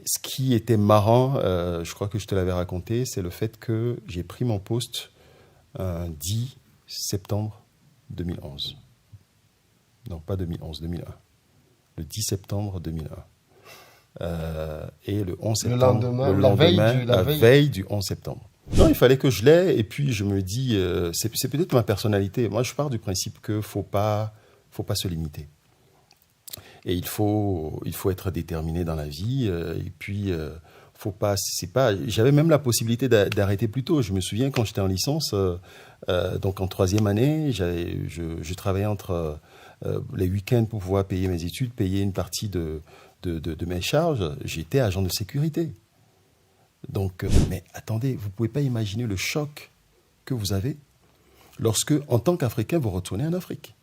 Ce qui était marrant, je crois que je te l'avais raconté, c'est le fait que j'ai pris mon poste 10 septembre 2011. Non, pas 2011, 2001. Le 10 septembre 2001. Et le 11 septembre, la veille du 11 septembre. Non, il fallait que je l'aie, et puis je me dis, c'est peut-être ma personnalité. Moi, je pars du principe qu'il ne faut pas se limiter. Et il faut être déterminé dans la vie, et puis j'avais même la possibilité d'arrêter plus tôt. Je me souviens quand j'étais en licence, donc en 3e année, je travaillais entre les week-ends pour pouvoir payer mes études, payer une partie de mes charges. J'étais agent de sécurité. Donc, mais attendez, vous ne pouvez pas imaginer le choc que vous avez lorsque, en tant qu'Africain, vous retournez en Afrique.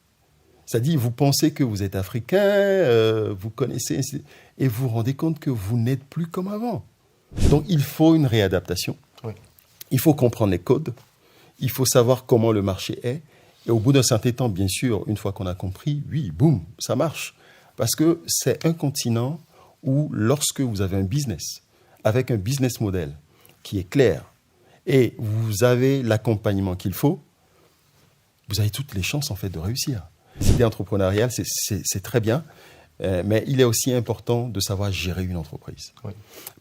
C'est-à-dire, vous pensez que vous êtes Africain, vous connaissez, et vous vous rendez compte que vous n'êtes plus comme avant. Donc, il faut une réadaptation. Oui. Il faut comprendre les codes. Il faut savoir comment le marché est. Et au bout d'un certain temps, bien sûr, une fois qu'on a compris, oui, boum, ça marche. Parce que c'est un continent où, lorsque vous avez un business, avec un business model qui est clair, et vous avez l'accompagnement qu'il faut, vous avez toutes les chances, en fait, de réussir. L'idée entrepreneuriale, c'est très bien, mais il est aussi important de savoir gérer une entreprise. Oui.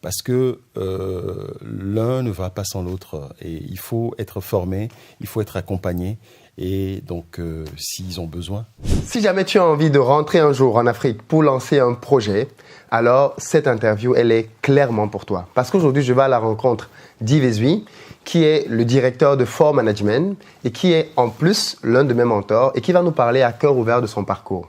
Parce que l'un ne va pas sans l'autre, et il faut être formé, il faut être accompagné, et donc s'ils ont besoin. Si jamais tu as envie de rentrer un jour en Afrique pour lancer un projet, alors cette interview, elle est clairement pour toi. Parce qu'aujourd'hui, je vais à la rencontre d'Yves Ezui, qui est le directeur de Fort Management et qui est en plus l'un de mes mentors et qui va nous parler à cœur ouvert de son parcours.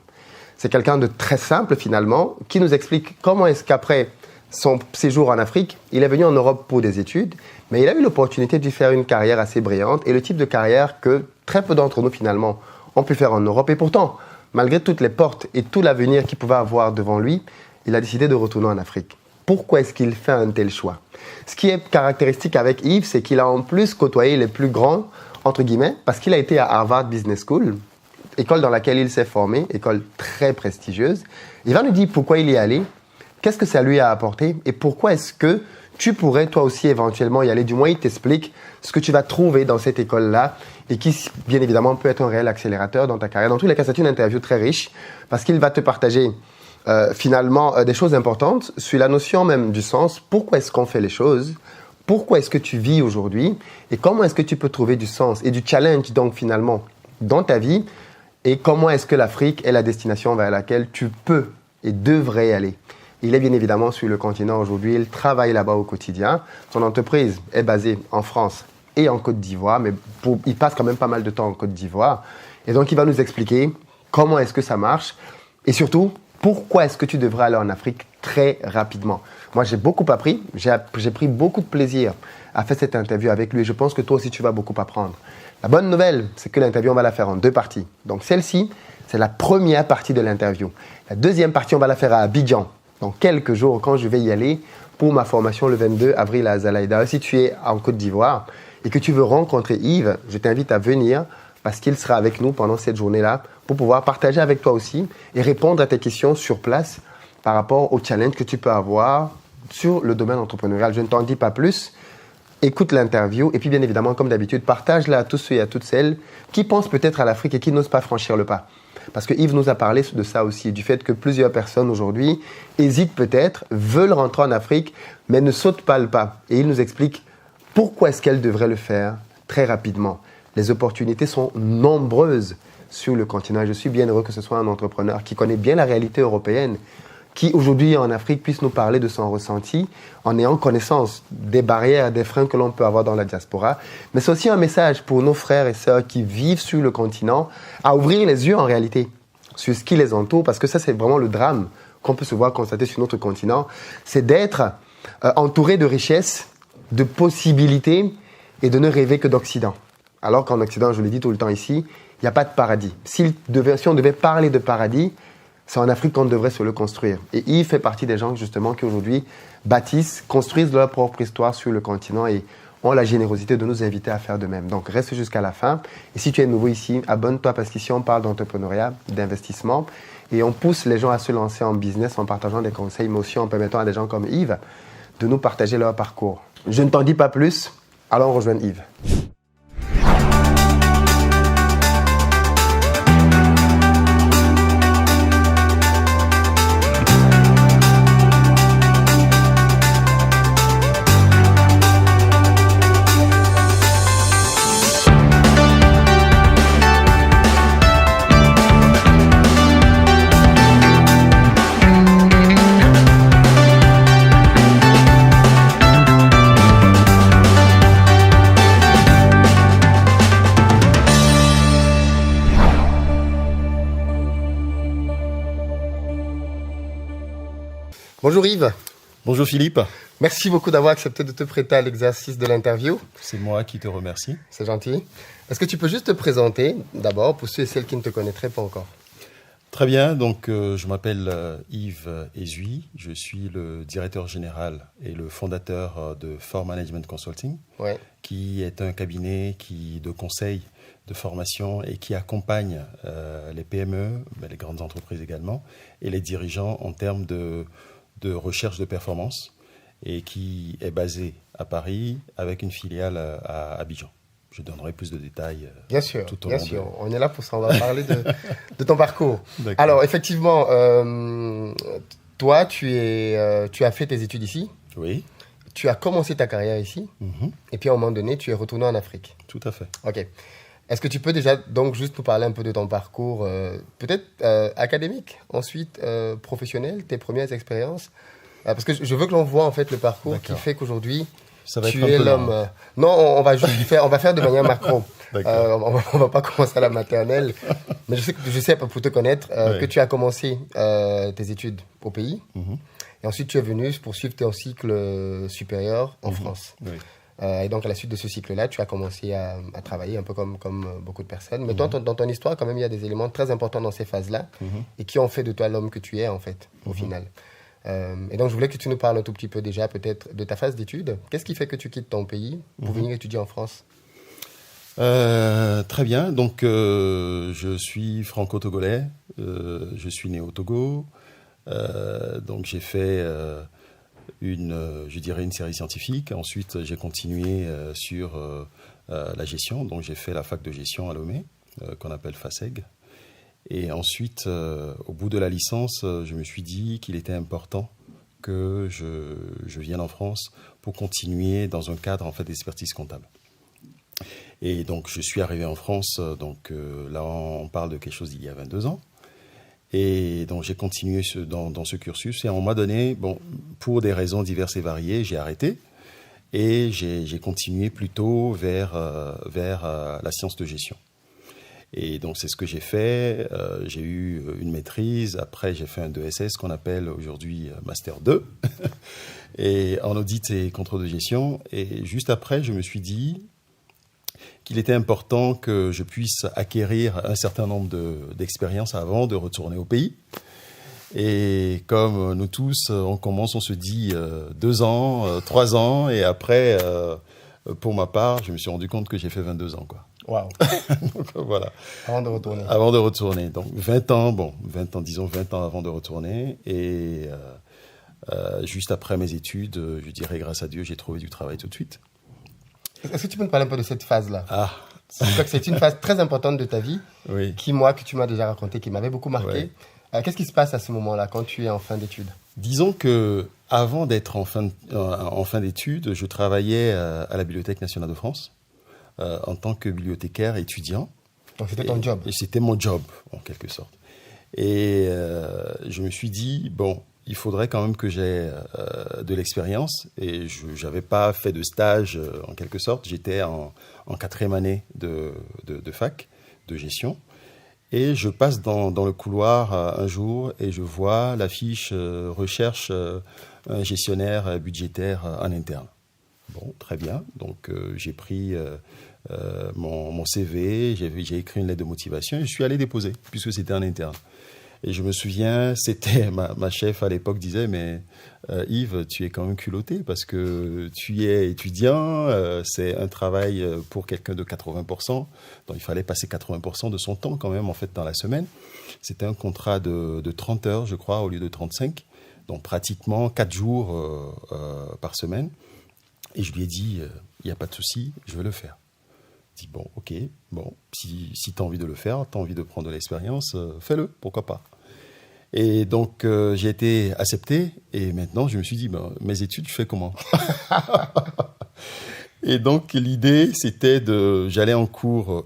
C'est quelqu'un de très simple finalement, qui nous explique comment est-ce qu'après son séjour en Afrique, il est venu en Europe pour des études, mais il a eu l'opportunité de faire une carrière assez brillante et le type de carrière que très peu d'entre nous finalement ont pu faire en Europe. Et pourtant, malgré toutes les portes et tout l'avenir qu'il pouvait avoir devant lui, il a décidé de retourner en Afrique. Pourquoi est-ce qu'il fait un tel choix? Ce qui est caractéristique avec Yves, c'est qu'il a en plus côtoyé les plus grands, entre guillemets, parce qu'il a été à Harvard Business School, école dans laquelle il s'est formé, école très prestigieuse. Il va nous dire pourquoi il y est allé, qu'est-ce que ça lui a apporté et pourquoi est-ce que tu pourrais toi aussi éventuellement y aller. Du moins, il t'explique ce que tu vas trouver dans cette école-là et qui, bien évidemment, peut être un réel accélérateur dans ta carrière. Dans tous les cas, c'est une interview très riche parce qu'il va te partager finalement des choses importantes sur la notion même du sens. Pourquoi est-ce qu'on fait les choses? Pourquoi est-ce que tu vis aujourd'hui? Et comment est-ce que tu peux trouver du sens et du challenge donc finalement dans ta vie? Et comment est-ce que l'Afrique est la destination vers laquelle tu peux et devrais aller? Il est bien évidemment sur le continent aujourd'hui. Il travaille là-bas au quotidien. Son entreprise est basée en France et en Côte d'Ivoire, mais il passe quand même pas mal de temps en Côte d'Ivoire. Et donc, il va nous expliquer comment est-ce que ça marche et surtout, pourquoi est-ce que tu devrais aller en Afrique très rapidement. Moi, j'ai beaucoup appris. J'ai pris beaucoup de plaisir à faire cette interview avec lui. Je pense que toi aussi, tu vas beaucoup apprendre. La bonne nouvelle, c'est que l'interview, on va la faire en 2 parties. Donc, celle-ci, c'est la première partie de l'interview. La deuxième partie, on va la faire à Abidjan, dans quelques jours, quand je vais y aller pour ma formation le 22 avril à Zalaïda. Si tu es en Côte d'Ivoire et que tu veux rencontrer Yves, je t'invite à venir parce qu'il sera avec nous pendant cette journée-là pour pouvoir partager avec toi aussi et répondre à tes questions sur place par rapport aux challenges que tu peux avoir sur le domaine entrepreneurial. Je ne t'en dis pas plus. Écoute l'interview et puis bien évidemment, comme d'habitude, partage-la à tous ceux et à toutes celles qui pensent peut-être à l'Afrique et qui n'osent pas franchir le pas. Parce que Yves nous a parlé de ça aussi, du fait que plusieurs personnes aujourd'hui hésitent peut-être, veulent rentrer en Afrique, mais ne sautent pas le pas. Et il nous explique pourquoi est-ce qu'elles devraient le faire très rapidement. Les opportunités sont nombreuses sur le continent. Je suis bien heureux que ce soit un entrepreneur qui connaît bien la réalité européenne, qui aujourd'hui en Afrique puisse nous parler de son ressenti en ayant connaissance des barrières, des freins que l'on peut avoir dans la diaspora. Mais c'est aussi un message pour nos frères et sœurs qui vivent sur le continent à ouvrir les yeux en réalité sur ce qui les entoure, parce que ça c'est vraiment le drame qu'on peut se voir constater sur notre continent, c'est d'être entouré de richesses, de possibilités et de ne rêver que d'Occident. Alors qu'en Occident, je le dis tout le temps ici, il n'y a pas de paradis. Si on devait parler de paradis, c'est en Afrique qu'on devrait se le construire. Et Yves fait partie des gens justement qui aujourd'hui bâtissent, construisent leur propre histoire sur le continent. Et ont la générosité de nous inviter à faire de même. Donc, reste jusqu'à la fin. Et si tu es nouveau ici, abonne-toi parce qu'ici, on parle d'entrepreneuriat, d'investissement et on pousse les gens à se lancer en business en partageant des conseils, mais aussi en permettant à des gens comme Yves de nous partager leur parcours. Je ne t'en dis pas plus, allons rejoindre Yves. Bonjour Yves. Bonjour Philippe. Merci beaucoup d'avoir accepté de te prêter à l'exercice de l'interview. C'est moi qui te remercie. C'est gentil. Est-ce que tu peux juste te présenter d'abord pour ceux et celles qui ne te connaîtraient pas encore? Très bien, donc je m'appelle Yves Ezui, je suis le directeur général et le fondateur de For Management Consulting, qui est un cabinet de conseil, de formation et qui accompagne les PME, mais les grandes entreprises également, et les dirigeants en termes de recherche de performance et qui est basé à Paris avec une filiale à Abidjan. Je donnerai plus de détails bien sûr, tout au long. Bien sûr, on est là pour ça, on va parler de ton parcours. Alors effectivement, toi tu as fait tes études ici. Oui. Tu as commencé ta carrière ici et puis à un moment donné tu es retourné en Afrique. Tout à fait. Ok. Est-ce que tu peux déjà donc juste nous parler un peu de ton parcours, peut-être académique, ensuite professionnel, tes premières expériences, parce que je veux que l'on voit en fait le parcours qui fait qu'aujourd'hui tu es l'homme. Non, on va juste faire de manière macro. On va pas commencer à la maternelle, mais je sais pour te connaître que tu as commencé tes études au pays et ensuite tu es venu poursuivre ton cycle supérieur en France. Oui. Et donc, à la suite de ce cycle-là, tu as commencé à travailler un peu comme beaucoup de personnes. Mais toi, dans ton histoire, quand même, il y a des éléments très importants dans ces phases-là et qui ont fait de toi l'homme que tu es, en fait, au final. Et donc, je voulais que tu nous parles un tout petit peu déjà, peut-être, de ta phase d'études. Qu'est-ce qui fait que tu quittes ton pays pour venir étudier en France? Très bien. Donc, je suis franco-togolais. Je suis né au Togo. Donc, j'ai fait... je dirais une série scientifique. Ensuite, j'ai continué sur la gestion. Donc, j'ai fait la fac de gestion à Lomé, qu'on appelle FASEG. Et ensuite, au bout de la licence, je me suis dit qu'il était important que je vienne en France pour continuer dans un cadre en fait, d'expertise comptable. Et donc, je suis arrivé en France. Donc, là, on parle de quelque chose d'il y a 22 ans. Et donc, j'ai continué dans ce cursus. Et à un moment donné, pour des raisons diverses et variées, j'ai arrêté. Et j'ai continué plutôt vers la science de gestion. Et donc, c'est ce que j'ai fait. J'ai eu une maîtrise. Après, j'ai fait un 2SS qu'on appelle aujourd'hui Master 2. Et en audit et contrôle de gestion. Et juste après, je me suis dit qu'il était important que je puisse acquérir un certain nombre d'expériences avant de retourner au pays. Et comme nous tous, on commence, on se dit 2 ans, 3 ans, et après, pour ma part, je me suis rendu compte que j'ai fait 22 ans, quoi. Waouh. Donc voilà. Avant de retourner. Avant de retourner. Donc 20 ans, disons 20 ans avant de retourner. Et juste après mes études, je dirais grâce à Dieu, j'ai trouvé du travail tout de suite. Est-ce que tu peux nous parler un peu de cette phase-là? Je crois que c'est une phase très importante de ta vie, que tu m'as déjà raconté, qui m'avait beaucoup marqué. Qu'est-ce qui se passe à ce moment-là, quand tu es en fin d'études? Disons que avant d'être en fin d'études, je travaillais à la Bibliothèque nationale de France en tant que bibliothécaire étudiant. Donc c'était ton job? Et c'était mon job, en quelque sorte. Et je me suis dit, il faudrait quand même que j'ai de l'expérience. Et je n'avais pas fait de stage, en quelque sorte. J'étais en 4e année de fac, de gestion. Et je passe dans le couloir un jour et je vois l'affiche recherche un gestionnaire budgétaire en interne. Bon, très bien. Donc, j'ai pris mon CV, j'ai écrit une lettre de motivation et je suis allé déposer, puisque c'était en interne. Et je me souviens, c'était ma chef à l'époque disait, mais Yves, tu es quand même culotté parce que tu es étudiant, c'est un travail pour quelqu'un de 80%, donc il fallait passer 80% de son temps quand même en fait dans la semaine. C'était un contrat de 30 heures, je crois, au lieu de 35, donc pratiquement 4 jours par semaine. Et je lui ai dit, il n'y a pas de souci, je vais le faire. Je dis, bon, ok, bon, si tu as envie de le faire, tu as envie de prendre de l'expérience, fais-le, pourquoi pas. Et donc, j'ai été accepté, et maintenant, je me suis dit, ben, mes études, je fais comment? Et donc, l'idée, c'était j'allais en cours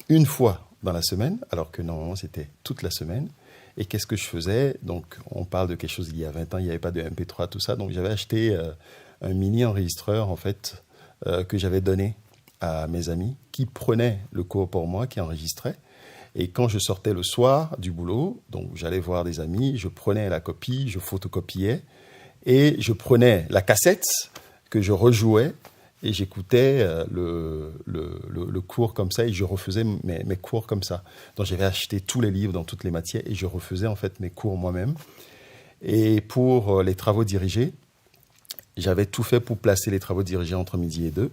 une fois dans la semaine, alors que normalement, c'était toute la semaine. Et qu'est-ce que je faisais? Donc, on parle de quelque chose il y a 20 ans, il n'y avait pas de MP3, tout ça, donc j'avais acheté un mini-enregistreur, en fait, que j'avais donné à mes amis, qui prenaient le cours pour moi, qui enregistraient. Et quand je sortais le soir du boulot, donc j'allais voir des amis, je prenais la copie, je photocopiais, et je prenais la cassette que je rejouais, et j'écoutais le cours comme ça, et je refaisais mes cours comme ça. Donc j'avais acheté tous les livres dans toutes les matières, et je refaisais en fait mes cours moi-même. Et pour les travaux dirigés, j'avais tout fait pour placer les travaux dirigés entre midi et 2.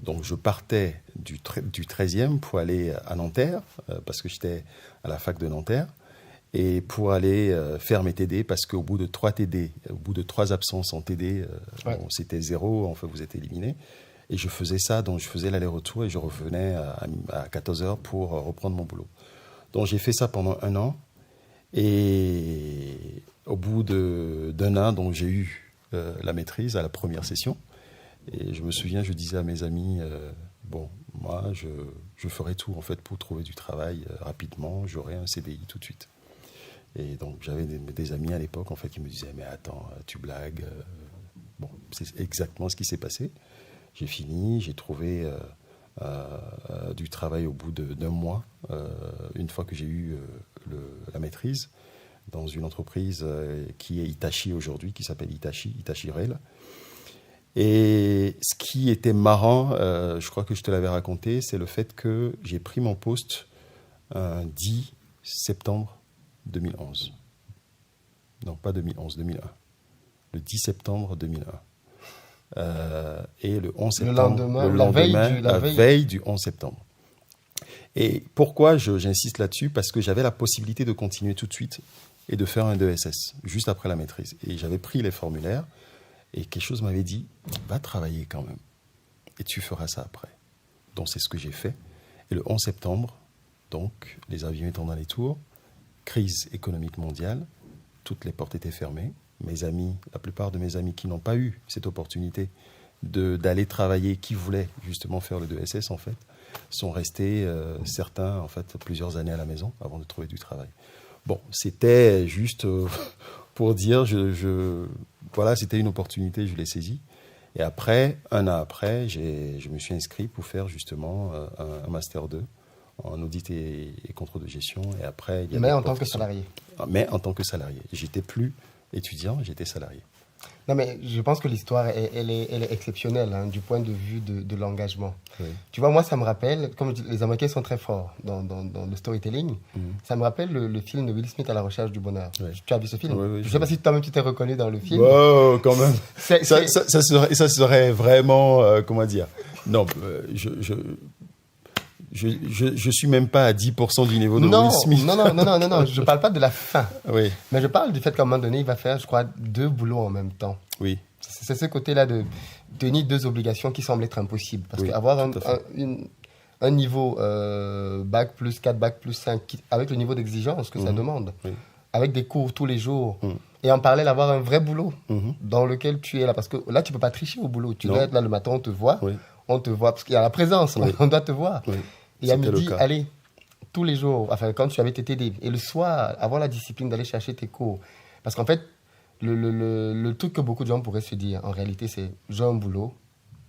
Donc, je partais du 13e pour aller à Nanterre, parce que j'étais à la fac de Nanterre, et pour aller faire mes TD, parce qu'au bout de 3 TD, au bout de 3 absences en TD, bon, c'était 0, en fait, vous êtes éliminé. Et je faisais ça, donc je faisais l'aller-retour et je revenais à 14h pour reprendre mon boulot. Donc, j'ai fait ça pendant 1 an. Et au bout d'un an, donc, j'ai eu la maîtrise à la première session. Et je me souviens, je disais à mes amis, bon, moi, je ferai tout, en fait, pour trouver du travail rapidement. J'aurai un CDI tout de suite. Et donc, j'avais des amis à l'époque, en fait, qui me disaient, mais attends, tu blagues. Bon, c'est exactement ce qui s'est passé. J'ai fini, j'ai trouvé du travail au bout d'un mois, une fois que j'ai eu la maîtrise, dans une entreprise qui est Hitachi aujourd'hui, qui s'appelle Hitachi Rail. Et ce qui était marrant, je crois que je te l'avais raconté, c'est le fait que j'ai pris mon poste un 10 septembre 2011. Non, pas 2011, 2001. Le 10 septembre 2001. Et le 11 septembre, la veille du 11 septembre. Et pourquoi j'insiste là-dessus? Parce que j'avais la possibilité de continuer tout de suite et de faire un DESS, juste après la maîtrise. Et j'avais pris les formulaires. Et quelque chose m'avait dit, va travailler quand même. Et tu feras ça après. Donc, c'est ce que j'ai fait. Et le 11 septembre, donc, les avions étant dans les tours, crise économique mondiale, toutes les portes étaient fermées. Mes amis, la plupart de mes amis qui n'ont pas eu cette opportunité d'aller travailler, qui voulaient justement faire le DESS, en fait, sont restés, certains, en fait, plusieurs années à la maison avant de trouver du travail. Bon, c'était juste pour dire, voilà, c'était une opportunité, je l'ai saisie. Et après, 1 an après, je me suis inscrit pour faire justement un Master 2 en audit et contrôle de gestion. Et après, mais en tant que salarié. Mais en tant que salarié. J'étais plus étudiant, j'étais salarié. Non, mais je pense que l'histoire, elle est exceptionnelle hein, du point de vue de l'engagement. Oui. Tu vois, moi, ça me rappelle, comme les Américains sont très forts dans le storytelling, ça me rappelle le film de Will Smith, À la recherche du bonheur. Oui. Tu as vu ce film? Oui, je ne sais pas si toi-même tu t'es reconnu dans le film. Oh, quand même. Ça serait vraiment, comment dire, non, je suis même pas à 10% du niveau de Will Smith. Non, je parle pas de la fin. Oui. Mais je parle du fait qu'à un moment donné, il va faire, je crois, 2 boulots en même temps. Oui. C'est ce côté-là de tenir 2 obligations qui semblent être impossibles. Parce qu'avoir un niveau bac plus 4, bac plus 5, avec le niveau d'exigence que ça demande, avec des cours tous les jours, et en parallèle avoir un vrai boulot dans lequel tu es là. Parce que là, tu peux pas tricher au boulot. Tu dois être là le matin, on te voit. On te voit, parce qu'il y a la présence, on doit te voir. Et à midi, allez, tous les jours, enfin, quand tu avais tes TD, et le soir, avoir la discipline d'aller chercher tes cours. Parce qu'en fait, le truc que beaucoup de gens pourraient se dire, en réalité, c'est j'ai un boulot,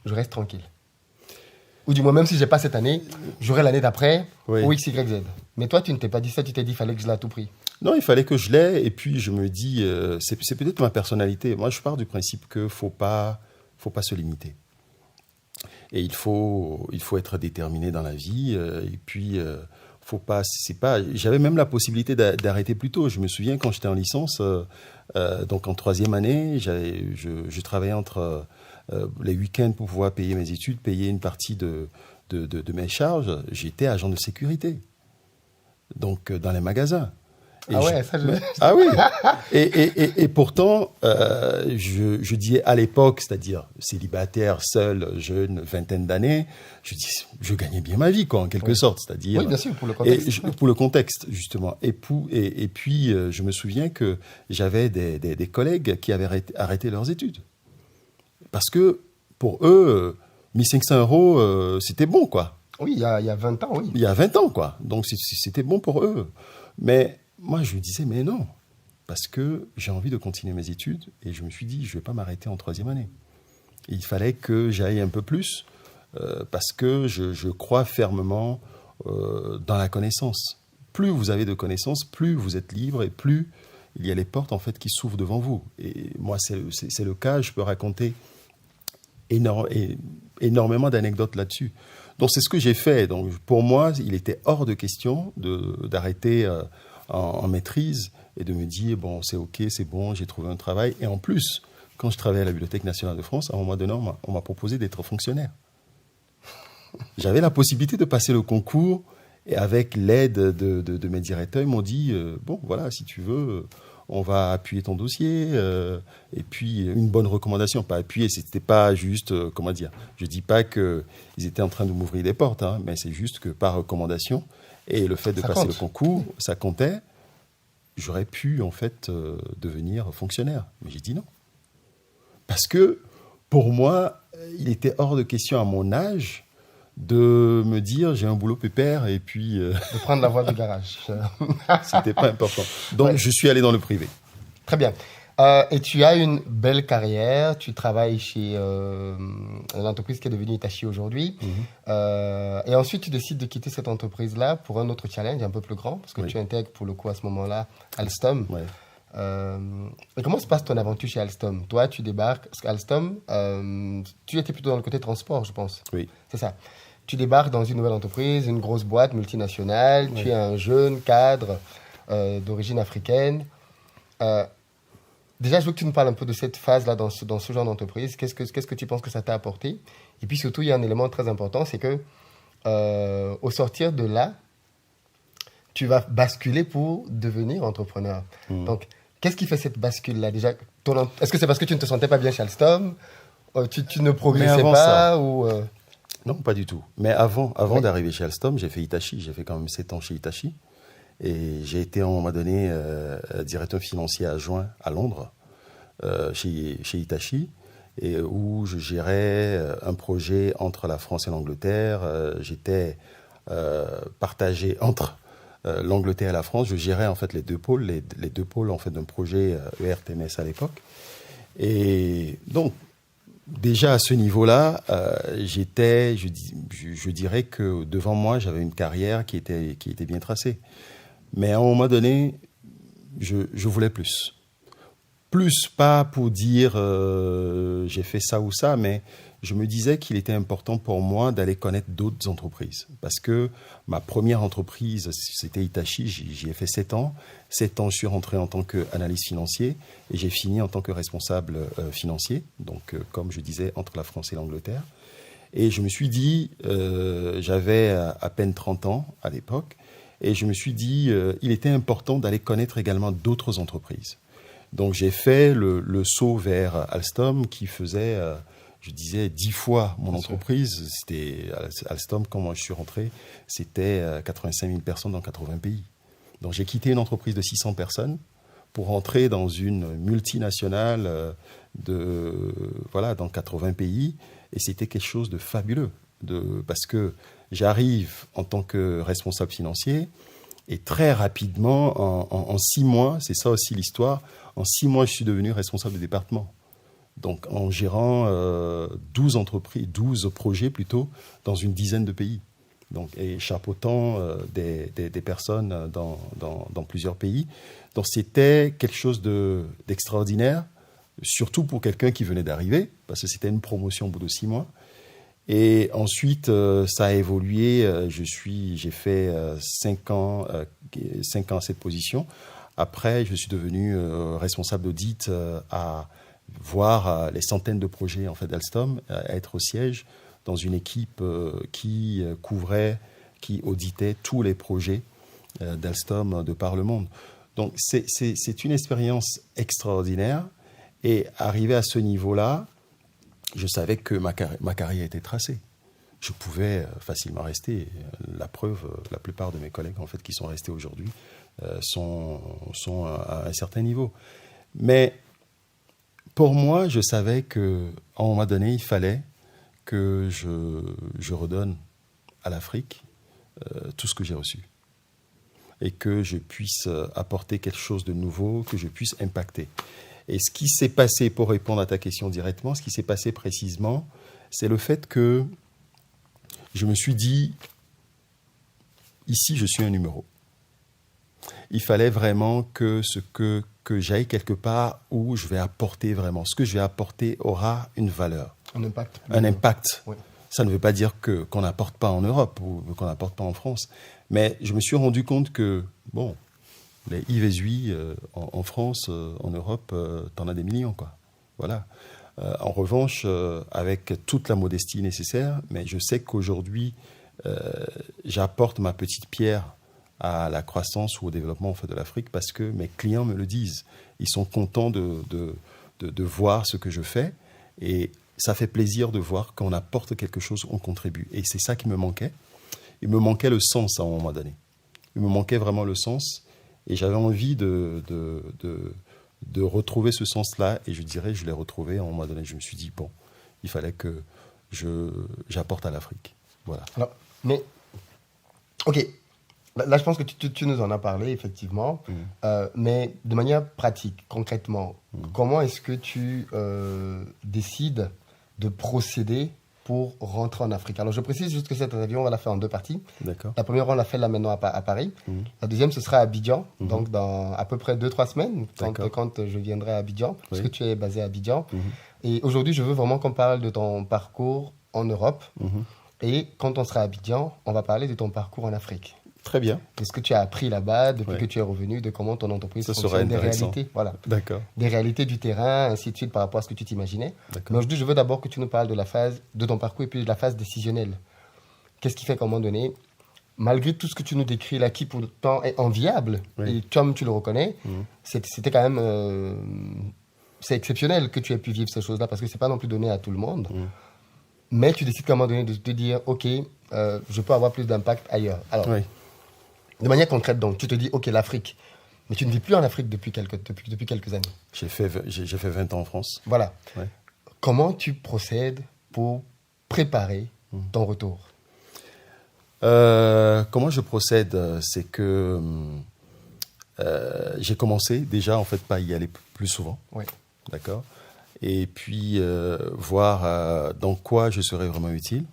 je reste tranquille. Ou du moins, même si je n'ai pas cette année, j'aurai l'année d'après, ou X, Y, Z. Mais toi, tu ne t'es pas dit ça, tu t'es dit qu'il fallait que je l'ai à tout prix. Non, il fallait que je l'aie, et puis je me dis, c'est peut-être ma personnalité. Moi, je pars du principe qu'il ne faut pas se limiter. Et il faut être déterminé dans la vie. Et puis, J'avais même la possibilité d'arrêter plus tôt. Je me souviens quand j'étais en licence, donc en 3e année, je travaillais entre les week-ends pour pouvoir payer mes études, payer une partie de mes charges. J'étais agent de sécurité, donc dans les magasins. Ah oui. Et pourtant, je disais à l'époque, c'est-à-dire célibataire, seul, jeune, vingtaine d'années, je gagnais bien ma vie, quoi, en quelque sorte, c'est-à-dire. Oui, bien sûr, pour le contexte. Pour le contexte, justement. Et puis, je me souviens que j'avais des collègues qui avaient arrêté leurs études. Parce que, pour eux, 1500 €, c'était bon, quoi. Oui, il y a 20 ans, oui. Il y a 20 ans, quoi. Donc, c'était bon pour eux. Mais moi, je me disais, mais non, parce que j'ai envie de continuer mes études et je me suis dit, je ne vais pas m'arrêter en 3e année. Et il fallait que j'aille un peu plus parce que je crois fermement dans la connaissance. Plus vous avez de connaissances, plus vous êtes libre et plus il y a les portes en fait qui s'ouvrent devant vous. Et moi, c'est le cas, je peux raconter énormément d'anecdotes là-dessus. Donc, c'est ce que j'ai fait. Donc, pour moi, il était hors de question d'arrêter en maîtrise et de me dire, bon, c'est OK, c'est bon, j'ai trouvé un travail. Et en plus, quand je travaillais à la Bibliothèque nationale de France, à un moment donné, on m'a proposé d'être fonctionnaire. J'avais la possibilité de passer le concours et avec l'aide de mes directeurs, ils m'ont dit, bon, voilà, si tu veux, on va appuyer ton dossier. Et puis, une bonne recommandation, pas appuyer, c'était pas juste, comment dire, je dis pas qu'ils étaient en train de m'ouvrir des portes, hein, mais c'est juste que par recommandation, et le fait de passer le concours, ça comptait. J'aurais pu, en fait, devenir fonctionnaire. Mais j'ai dit non. Parce que, pour moi, il était hors de question à mon âge de me dire j'ai un boulot pépère et puis... de prendre la voie du garage. C'était pas important. Donc, je suis allé dans le privé. Très bien. Et tu as une belle carrière. Tu travailles chez l'entreprise qui est devenue Hitachi aujourd'hui. Et ensuite, tu décides de quitter cette entreprise-là pour un autre challenge un peu plus grand, parce que tu intègres pour le coup à ce moment-là Alstom. Ouais. Et comment se passe ton aventure chez Alstom? Toi, tu débarques, parce qu'Alstom, tu étais plutôt dans le côté transport, je pense. Oui. C'est ça. Tu débarques dans une nouvelle entreprise, une grosse boîte multinationale. Oui. Tu es un jeune cadre d'origine africaine. Déjà, je veux que tu nous parles un peu de cette phase-là dans ce genre d'entreprise. Qu'est-ce que tu penses que ça t'a apporté? Et puis surtout, il y a un élément très important, c'est que au sortir de là, tu vas basculer pour devenir entrepreneur. Donc, qu'est-ce qui fait cette bascule-là? Déjà, est-ce que c'est parce que tu ne te sentais pas bien chez Alstom? Tu ne progressais pas ou Non, pas du tout. Mais avant d'arriver chez Alstom, j'ai fait Hitachi. J'ai fait quand même 7 ans chez Hitachi. Et j'ai été, à un moment donné, directeur financier adjoint à Londres, chez Hitachi, et où je gérais un projet entre la France et l'Angleterre. J'étais partagé entre l'Angleterre et la France. Je gérais en fait les deux pôles, les deux pôles en fait d'un projet ERTMS à l'époque. Et donc, déjà à ce niveau-là, je dirais que devant moi, j'avais une carrière qui était bien tracée. Mais à un moment donné, je voulais plus. Plus, pas pour dire j'ai fait ça ou ça, mais je me disais qu'il était important pour moi d'aller connaître d'autres entreprises. Parce que ma première entreprise, c'était Hitachi, j'y ai fait 7 ans. 7 ans, je suis rentré en tant qu'analyste financier et j'ai fini en tant que responsable financier, donc comme je disais, entre la France et l'Angleterre. Et je me suis dit, j'avais à peine 30 ans à l'époque, et je me suis dit, il était important d'aller connaître également d'autres entreprises. Donc j'ai fait le saut vers Alstom qui faisait, je disais, 10 fois mon entreprise. C'était Alstom, quand moi je suis rentré, c'était 85 000 personnes dans 80 pays. Donc j'ai quitté une entreprise de 600 personnes pour rentrer dans une multinationale dans 80 pays. Et c'était quelque chose de fabuleux, parce que j'arrive en tant que responsable financier et très rapidement, en 6 mois, c'est ça aussi l'histoire, en 6 mois, je suis devenu responsable de département. Donc en gérant 12 entreprises, 12 projets plutôt, dans une dizaine de pays. Donc, et chapeautant des personnes dans plusieurs pays. Donc c'était quelque chose d'extraordinaire, surtout pour quelqu'un qui venait d'arriver, parce que c'était une promotion au bout de 6 mois. Et ensuite, ça a évolué. J'ai fait 5 ans à cette position. Après, je suis devenu responsable d'audit à voir les centaines de projets en fait d'Alstom, à être au siège dans une équipe qui auditait tous les projets d'Alstom de par le monde. Donc, c'est une expérience extraordinaire. Et arrivé à ce niveau-là, je savais que ma carrière était tracée. Je pouvais facilement rester. La preuve, la plupart de mes collègues en fait, qui sont restés aujourd'hui sont à un certain niveau. Mais pour moi, je savais qu'à un moment donné, il fallait que je redonne à l'Afrique tout ce que j'ai reçu. Et que je puisse apporter quelque chose de nouveau, que je puisse impacter. Et ce qui s'est passé, pour répondre à ta question directement, ce qui s'est passé précisément, c'est le fait que je me suis dit, ici, je suis un numéro. Il fallait vraiment que j'aille quelque part où je vais apporter vraiment. Ce que je vais apporter aura une valeur. Un impact. Un impact. Oui. Ça ne veut pas dire qu'on n'apporte pas en Europe ou qu'on n'apporte pas en France. Mais je me suis rendu compte que, bon, les Yves en France, en Europe, t'en as des millions, quoi. Voilà. En revanche, avec toute la modestie nécessaire, mais je sais qu'aujourd'hui, j'apporte ma petite pierre à la croissance ou au développement en fait, de l'Afrique parce que mes clients me le disent. Ils sont contents de voir ce que je fais et ça fait plaisir de voir qu'on apporte quelque chose, on contribue. Et c'est ça qui me manquait. Il me manquait le sens à un moment donné. Il me manquait vraiment le sens et j'avais envie de retrouver ce sens-là et je l'ai retrouvé à un moment donné. Je me suis dit, bon, il fallait que j'apporte à l'Afrique. Voilà. Alors, mais, ok, là je pense que tu nous en as parlé effectivement, mais de manière pratique, concrètement, comment est-ce que tu décides de procéder pour rentrer en Afrique? Alors je précise juste que cette interview, on va la faire en 2 parties. D'accord. La première, on l'a fait là maintenant à Paris. La deuxième, ce sera à Abidjan, donc dans à peu près 2-3 semaines, quand je viendrai à Abidjan, parce que tu es basé à Abidjan. Et aujourd'hui, je veux vraiment qu'on parle de ton parcours en Europe. Et quand on sera à Abidjan, on va parler de ton parcours en Afrique. Très bien. De ce que tu as appris là-bas depuis que tu es revenu, de comment ton entreprise fonctionne, des réalités, voilà. D'accord. Des réalités du terrain, ainsi de suite, par rapport à ce que tu t'imaginais. Mais aujourd'hui, je veux d'abord que tu nous parles de ton parcours et puis de la phase décisionnelle. Qu'est-ce qui fait qu'à un moment donné, malgré tout ce que tu nous décris là, qui pourtant est enviable, et comme tu le reconnais, c'était quand même... c'est exceptionnel que tu aies pu vivre ces choses-là, parce que ce n'est pas non plus donné à tout le monde. Mais tu décides qu'à un moment donné de te dire, OK, je peux avoir plus d'impact ailleurs. Alors, de manière concrète, donc, tu te dis, OK, l'Afrique. Mais tu ne vis plus en Afrique depuis quelques années. J'ai fait 20 ans en France. Voilà. Ouais. Comment tu procèdes pour préparer ton retour? Comment je procède? C'est que j'ai commencé déjà, en fait, pas y aller plus souvent. Oui. D'accord. Et puis, voir dans quoi je serais vraiment utile.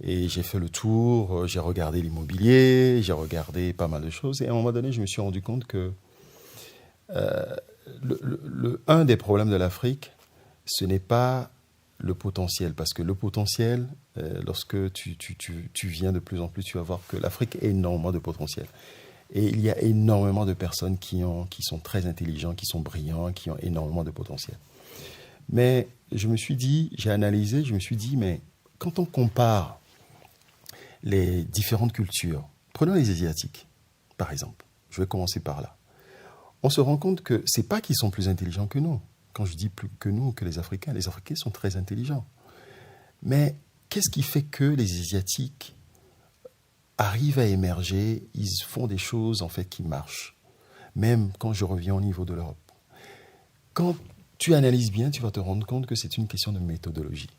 Et j'ai fait le tour, j'ai regardé l'immobilier, j'ai regardé pas mal de choses. Et à un moment donné, je me suis rendu compte que un des problèmes de l'Afrique, ce n'est pas le potentiel. Parce que le potentiel, lorsque tu viens de plus en plus, tu vas voir que l'Afrique a énormément de potentiel. Et il y a énormément de personnes qui sont très intelligents, qui sont brillants, qui ont énormément de potentiel. Mais je me suis dit, j'ai analysé, je me suis dit, mais quand on compare les différentes cultures, prenons les Asiatiques, par exemple, je vais commencer par là, on se rend compte que ce n'est pas qu'ils sont plus intelligents que nous. Quand je dis plus que nous, que les Africains sont très intelligents. Mais qu'est-ce qui fait que les Asiatiques arrivent à émerger, ils font des choses en fait qui marchent, même quand je reviens au niveau de l'Europe. Quand tu analyses bien, tu vas te rendre compte que c'est une question de méthodologie.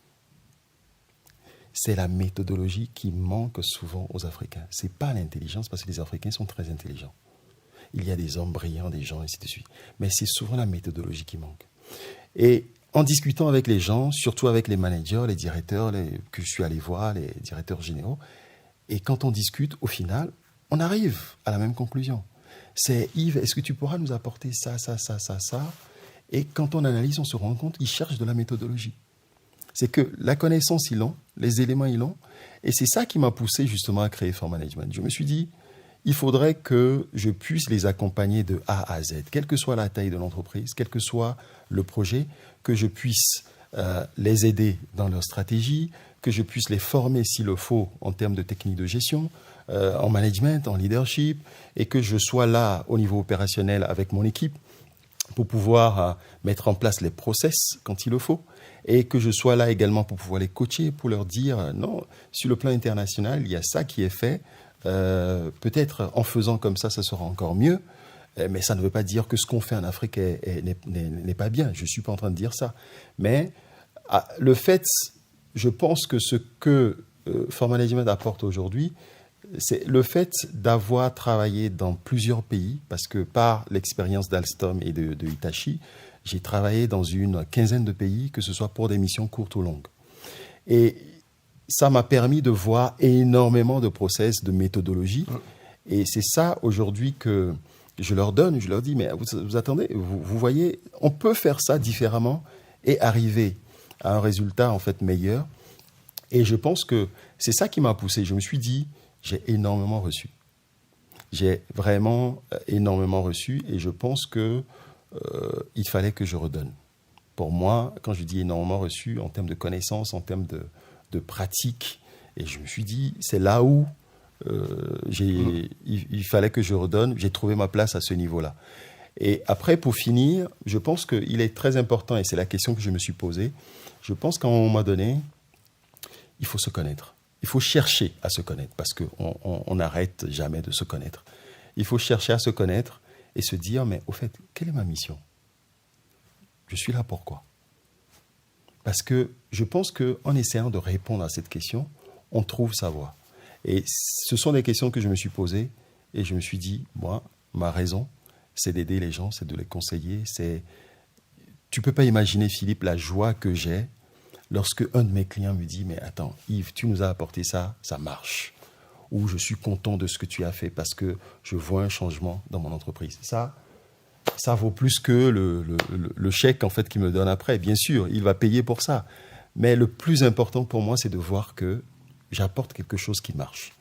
C'est la méthodologie qui manque souvent aux Africains. Ce n'est pas l'intelligence, parce que les Africains sont très intelligents. Il y a des hommes brillants, des gens, ainsi de suite. Mais c'est souvent la méthodologie qui manque. Et en discutant avec les gens, surtout avec les managers, les directeurs que je suis allé voir, les directeurs généraux, et quand on discute, au final, on arrive à la même conclusion. C'est Yves, est-ce que tu pourras nous apporter ça, ça, ça, ça, ça? Et quand on analyse, on se rend compte qu'ils cherchent de la méthodologie. C'est que la connaissance, ils l'ont, les éléments, ils l'ont. Et c'est ça qui m'a poussé justement à créer Fort Management. Je me suis dit, il faudrait que je puisse les accompagner de A à Z, quelle que soit la taille de l'entreprise, quel que soit le projet, que je puisse les aider dans leur stratégie, que je puisse les former s'il le faut en termes de techniques de gestion, en management, en leadership, et que je sois là au niveau opérationnel avec mon équipe pour pouvoir mettre en place les process quand il le faut, et que je sois là également pour pouvoir les coacher, pour leur dire non, sur le plan international, il y a ça qui est fait, peut-être en faisant comme ça sera encore mieux, mais ça ne veut pas dire que ce qu'on fait en Afrique n'est pas bien, je ne suis pas en train de dire ça. Mais le fait, je pense que ce que Fort Management apporte aujourd'hui, c'est le fait d'avoir travaillé dans plusieurs pays, parce que par l'expérience d'Alstom et de Hitachi, j'ai travaillé dans une quinzaine de pays, que ce soit pour des missions courtes ou longues. Et ça m'a permis de voir énormément de process, de méthodologies. Et c'est ça aujourd'hui que je leur donne. Je leur dis, mais vous attendez, vous voyez, on peut faire ça différemment et arriver à un résultat en fait meilleur. Et je pense que c'est ça qui m'a poussé. Je me suis dit, j'ai énormément reçu. J'ai vraiment énormément reçu et je pense que il fallait que je redonne. Pour moi, quand je dis énormément reçu, en termes de connaissances, en termes de pratique, et je me suis dit, c'est là où il fallait que je redonne. J'ai trouvé ma place à ce niveau-là. Et après, pour finir, je pense qu'il est très important, et c'est la question que je me suis posée, je pense qu'à un moment donné, il faut se connaître. Il faut chercher à se connaître, parce qu'on n'arrête jamais de se connaître. Il faut chercher à se connaître et se dire, mais au fait, quelle est ma mission ? Je suis là pourquoi ? Parce que je pense qu'en essayant de répondre à cette question, on trouve sa voie. Et ce sont des questions que je me suis posées et je me suis dit, moi, ma raison, c'est d'aider les gens, c'est de les conseiller. Tu ne peux pas imaginer, Philippe, la joie que j'ai lorsque un de mes clients me dit, mais attends, Yves, tu nous as apporté ça, ça marche. Ou je suis content de ce que tu as fait parce que je vois un changement dans mon entreprise. Ça vaut plus que le chèque en fait qu'il me donne après. Bien sûr, il va payer pour ça. Mais le plus important pour moi, c'est de voir que j'apporte quelque chose qui marche.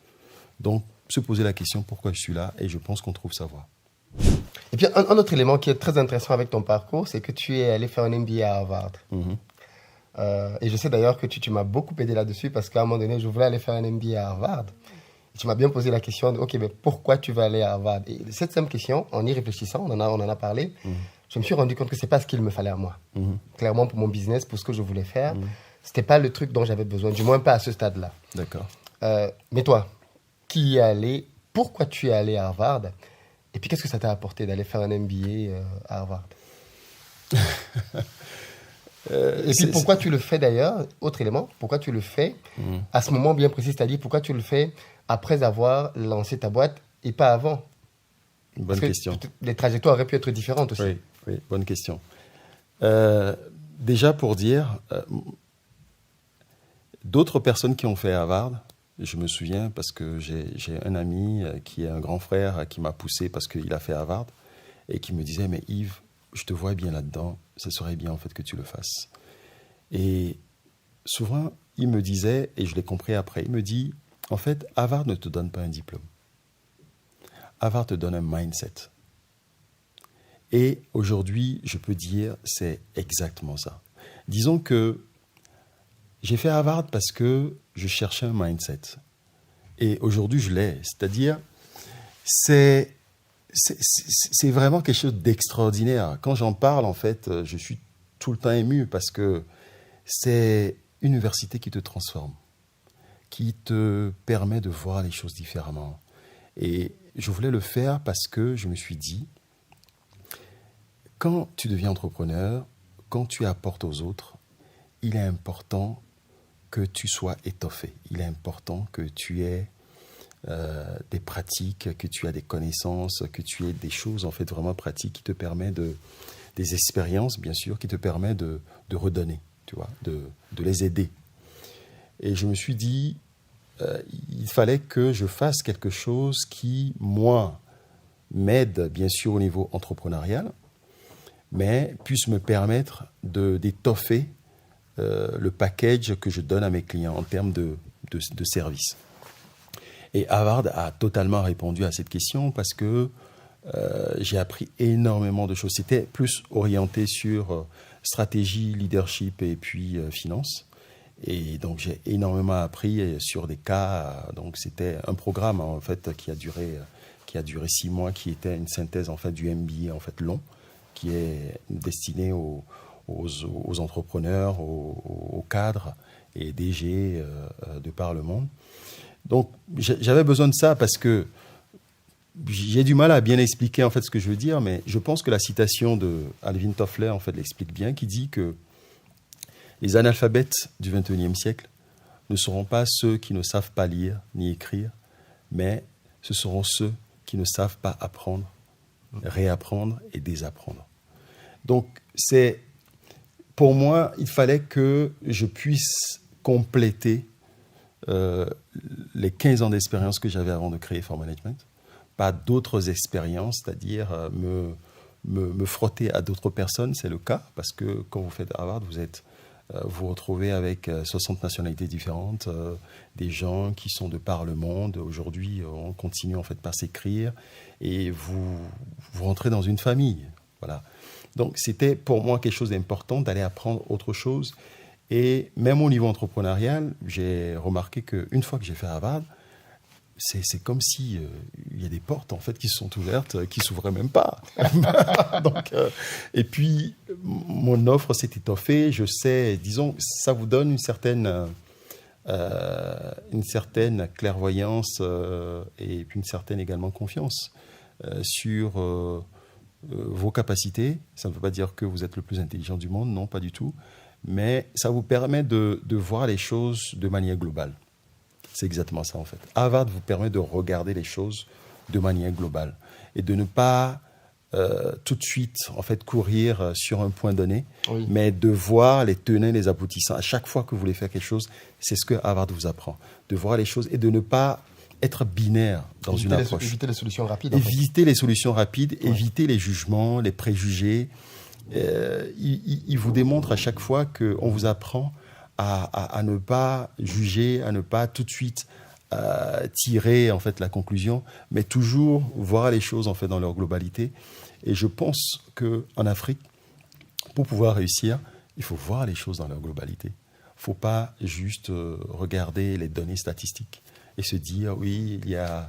Donc, se poser la question pourquoi je suis là, et je pense qu'on trouve sa voie. Et puis, un autre élément qui est très intéressant avec ton parcours, c'est que tu es allé faire un MBA à Harvard. Et je sais d'ailleurs que tu m'as beaucoup aidé là-dessus parce qu'à un moment donné, je voulais aller faire un MBA à Harvard. Et tu m'as bien posé la question de, OK, mais pourquoi tu vas aller à Harvard ? Et cette simple question, en y réfléchissant, on en a parlé, je me suis rendu compte que ce n'est pas ce qu'il me fallait à moi. Clairement, pour mon business, pour ce que je voulais faire, ce n'était pas le truc dont j'avais besoin, du moins pas à ce stade-là. D'accord. Mais toi, qui y est allé, pourquoi tu es allé à Harvard ? Et puis, qu'est-ce que ça t'a apporté d'aller faire un MBA à Harvard ? Et puis, pourquoi tu le fais d'ailleurs, autre élément, pourquoi tu le fais à ce moment bien précis, c'est-à-dire pourquoi tu le fais après avoir lancé ta boîte et pas avant ? Bonne question. Les trajectoires auraient pu être différentes aussi. Oui, bonne question. Déjà pour dire, d'autres personnes qui ont fait Harvard, je me souviens parce que j'ai un ami qui est un grand frère qui m'a poussé parce qu'il a fait Harvard et qui me disait, mais Yves, je te vois bien là-dedans, ce serait bien en fait que tu le fasses. Et souvent, il me disait, et je l'ai compris après, il me dit, en fait, Harvard ne te donne pas un diplôme. Harvard te donne un mindset. Et aujourd'hui, je peux dire, c'est exactement ça. Disons que j'ai fait Harvard parce que je cherchais un mindset. Et aujourd'hui, je l'ai. C'est-à-dire, c'est vraiment quelque chose d'extraordinaire. Quand j'en parle, en fait, je suis tout le temps ému parce que c'est une université qui te transforme, qui te permet de voir les choses différemment. Et je voulais le faire parce que je me suis dit, quand tu deviens entrepreneur, quand tu apportes aux autres, il est important que tu sois étoffé. Il est important que tu aies des pratiques, que tu aies des connaissances, que tu aies des choses en fait vraiment pratiques qui te permettent des expériences, bien sûr, qui te permettent de redonner, tu vois, de les aider. Et je me suis dit, il fallait que je fasse quelque chose qui, moi, m'aide, bien sûr, au niveau entrepreneurial, mais puisse me permettre d'étoffer le package que je donne à mes clients en termes de service. Et Harvard a totalement répondu à cette question parce que j'ai appris énormément de choses. C'était plus orienté sur stratégie, leadership et puis finance. Et donc, j'ai énormément appris sur des cas. Donc, c'était un programme, en fait, qui a duré 6 mois, qui était une synthèse, en fait, du MBA, en fait, long, qui est destiné aux entrepreneurs, aux cadres et DG de par le monde. Donc, j'avais besoin de ça parce que j'ai du mal à bien expliquer, en fait, ce que je veux dire, mais je pense que la citation de Alvin Toffler, en fait, l'explique bien, qui dit que les analphabètes du XXIe siècle ne seront pas ceux qui ne savent pas lire ni écrire, mais ce seront ceux qui ne savent pas apprendre, réapprendre et désapprendre. Donc, pour moi, il fallait que je puisse compléter les 15 ans d'expérience que j'avais avant de créer For Management, pas d'autres expériences, c'est-à-dire me frotter à d'autres personnes, c'est le cas, parce que quand vous faites Harvard, vous retrouvez avec 60 nationalités différentes, des gens qui sont de par le monde. Aujourd'hui, on continue en fait par s'écrire et vous rentrez dans une famille. Voilà. Donc, c'était pour moi quelque chose d'important d'aller apprendre autre chose. Et même au niveau entrepreneurial, j'ai remarqué qu'une fois que j'ai fait Harvard, c'est comme si il y a des portes en fait qui se sont ouvertes, qui s'ouvraient même pas. Donc, et puis mon offre s'est étoffée. Je sais, disons, ça vous donne une certaine clairvoyance et puis une certaine également confiance sur vos capacités. Ça ne veut pas dire que vous êtes le plus intelligent du monde, non, pas du tout. Mais ça vous permet de voir les choses de manière globale. C'est exactement ça, en fait. Harvard vous permet de regarder les choses de manière globale et de ne pas tout de suite, en fait, courir sur un point donné, oui, mais de voir les tenants, les aboutissants. À chaque fois que vous voulez faire quelque chose, c'est ce que Harvard vous apprend. De voir les choses et de ne pas être binaire dans une approche. Éviter les solutions rapides. Éviter les solutions rapides, ouais, éviter les jugements, les préjugés. Il vous démontre à chaque fois qu'on vous apprend à ne pas juger, à ne pas tout de suite tirer en fait la conclusion, mais toujours voir les choses en fait dans leur globalité. Et je pense qu'en Afrique, pour pouvoir réussir, il faut voir les choses dans leur globalité. Il ne faut pas juste regarder les données statistiques et se dire oui, il y a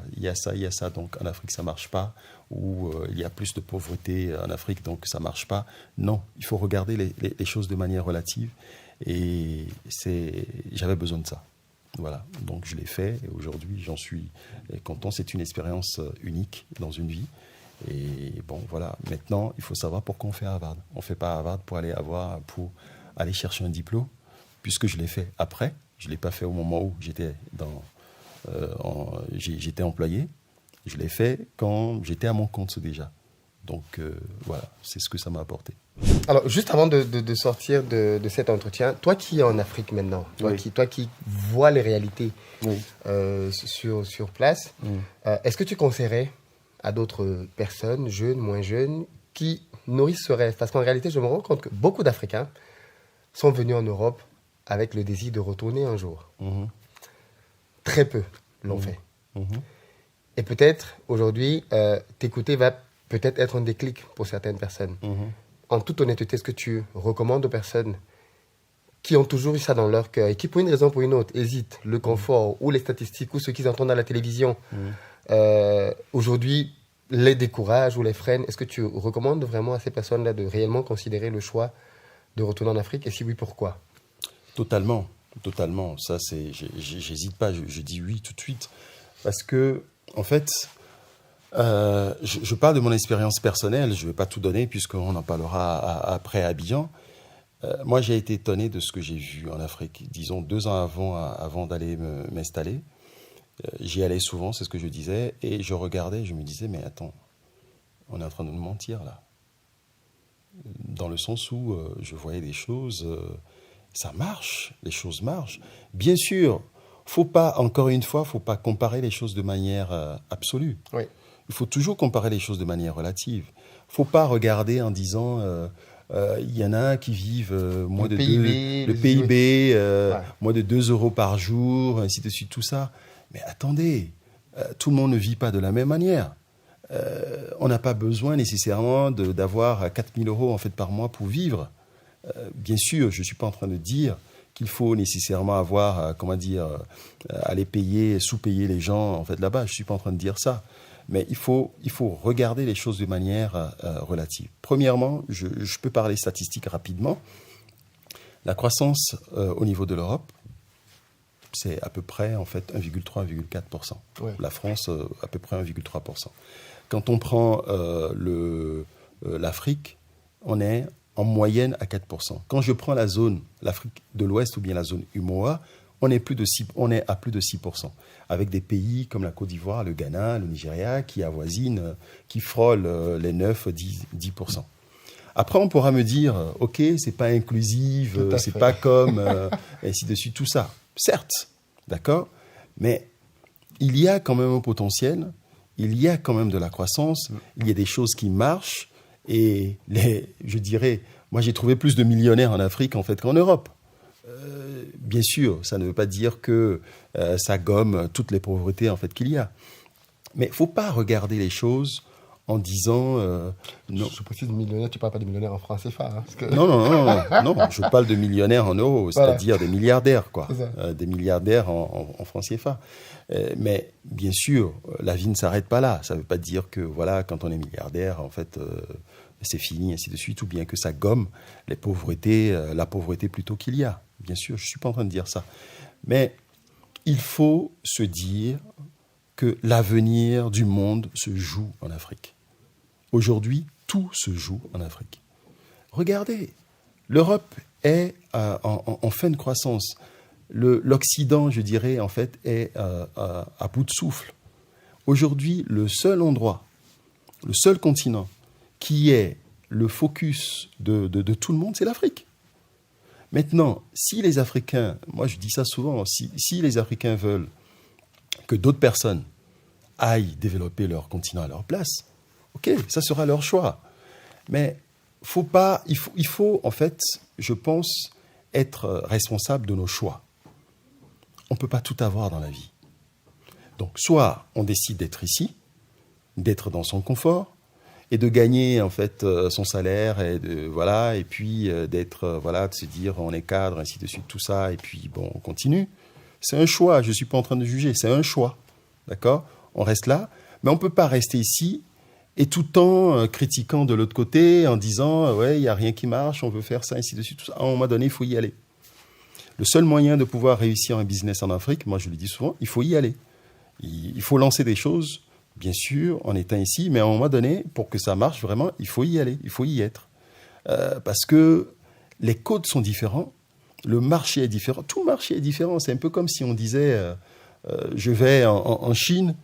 ça, donc en Afrique ça ne marche pas, ou il y a plus de pauvreté en Afrique, donc ça ne marche pas. Non, il faut regarder les choses de manière relative. Et j'avais besoin de ça. Voilà, donc je l'ai fait et aujourd'hui j'en suis content. C'est une expérience unique dans une vie. Et bon, voilà, maintenant il faut savoir pourquoi on fait Harvard. On ne fait pas Harvard pour aller chercher un diplôme, puisque je l'ai fait après. Je ne l'ai pas fait au moment où j'étais employé. Je l'ai fait quand j'étais à mon compte déjà. Donc voilà, c'est ce que ça m'a apporté. Alors, juste avant de sortir de cet entretien, toi qui es en Afrique maintenant, toi qui vois les réalités sur place, est-ce que tu conseillerais à d'autres personnes, jeunes, moins jeunes, qui nourrissent ce rêve? Parce qu'en réalité, je me rends compte que beaucoup d'Africains sont venus en Europe avec le désir de retourner un jour. Très peu l'ont fait. Et peut-être, aujourd'hui, t'écouter va peut-être être un déclic pour certaines personnes. En toute honnêteté, est-ce que tu recommandes aux personnes qui ont toujours eu ça dans leur cœur et qui, pour une raison ou pour une autre, hésitent, le confort ou les statistiques ou ce qu'ils entendent à la télévision, aujourd'hui, les découragent ou les freinent? Est-ce que tu recommandes vraiment à ces personnes-là de réellement considérer le choix de retourner en Afrique? Et si oui, pourquoi? Totalement. Ça, j'hésite pas, je dis oui tout de suite. Parce que, en fait, je parle de mon expérience personnelle, je ne vais pas tout donner puisqu'on en parlera après à Abidjan. Moi, j'ai été étonné de ce que j'ai vu en Afrique. Disons 2 ans avant d'aller m'installer, j'y allais souvent, c'est ce que je disais, et je regardais, je me disais, mais attends, on est en train de nous mentir là. Dans le sens où je voyais des choses, ça marche, les choses marchent. Bien sûr, encore une fois, il ne faut pas comparer les choses de manière absolue. Oui. Il faut toujours comparer les choses de manière relative. Il ne faut pas regarder en disant Il y en a qui vivent moins de PIB, le PIB, moins de 2 euros par jour, ainsi de suite, tout ça. Mais attendez, tout le monde ne vit pas de la même manière. On n'a pas besoin nécessairement d'avoir 4 000 euros en fait, par mois pour vivre. Bien sûr, je ne suis pas en train de dire qu'il faut nécessairement avoir, aller payer, sous-payer les gens en fait, là-bas. Je ne suis pas en train de dire ça. Mais il faut regarder les choses de manière relative. Premièrement, je peux parler statistiques rapidement. La croissance au niveau de l'Europe, c'est à peu près en fait 1,3-1,4%. Ouais. La France, à peu près 1,3%. Quand on prend l'Afrique, on est en moyenne à 4%. Quand je prends la zone, l'Afrique de l'Ouest ou bien la zone UMOA, on est à plus de 6%, avec des pays comme la Côte d'Ivoire, le Ghana, le Nigeria, qui avoisinent, qui frôlent les 9-10%. Après, on pourra me dire, OK, c'est pas inclusif, c'est pas comme, ainsi de suite, tout ça. Certes, d'accord, mais il y a quand même un potentiel, il y a quand même de la croissance, il y a des choses qui marchent, et je dirais, moi j'ai trouvé plus de millionnaires en Afrique en fait qu'en Europe. Bien sûr, ça ne veut pas dire que ça gomme toutes les pauvretés en fait qu'il y a. Mais il ne faut pas regarder les choses en disant... non. Je précise millionnaire, tu ne parles pas de millionnaires en francs CFA. Hein, parce que... Non, je parle de millionnaires en euros, c'est-à-dire des milliardaires, quoi. Des milliardaires en francs CFA. Mais bien sûr, la vie ne s'arrête pas là. Ça ne veut pas dire que, voilà, quand on est milliardaire, en fait, c'est fini, ainsi de suite, ou bien que ça gomme les pauvretés, la pauvreté plutôt qu'il y a. Bien sûr, je ne suis pas en train de dire ça. Mais il faut se dire que l'avenir du monde se joue en Afrique. Aujourd'hui, tout se joue en Afrique. Regardez, l'Europe est en fin de croissance. L'Occident, je dirais, en fait, est à bout de souffle. Aujourd'hui, le seul endroit, le seul continent qui est le focus de tout le monde, c'est l'Afrique. Maintenant, si les Africains, moi je dis ça souvent, si les Africains veulent que d'autres personnes aillent développer leur continent à leur place, ok, ça sera leur choix. Mais il faut en fait, je pense, être responsable de nos choix. On ne peut pas tout avoir dans la vie. Donc, soit on décide d'être ici, d'être dans son confort, et de gagner en fait son salaire et puis d'être de se dire on est cadre, ainsi de suite, tout ça, et puis bon, on continue. C'est un choix. Je suis pas en train de juger. C'est un choix, d'accord. On reste là, mais on peut pas rester ici et tout le temps critiquant de l'autre côté en disant ouais, il y a rien qui marche, on veut faire ça, ainsi de suite, tout ça. À un moment donné, il faut y aller. Le seul moyen de pouvoir réussir un business en Afrique, moi je le dis souvent, il faut y aller. Il faut lancer des choses. Bien sûr, en étant ici, mais à un moment donné, pour que ça marche vraiment, il faut y aller, il faut y être. Parce que les codes sont différents, le marché est différent, tout marché est différent. C'est un peu comme si on disait, je vais en Chine,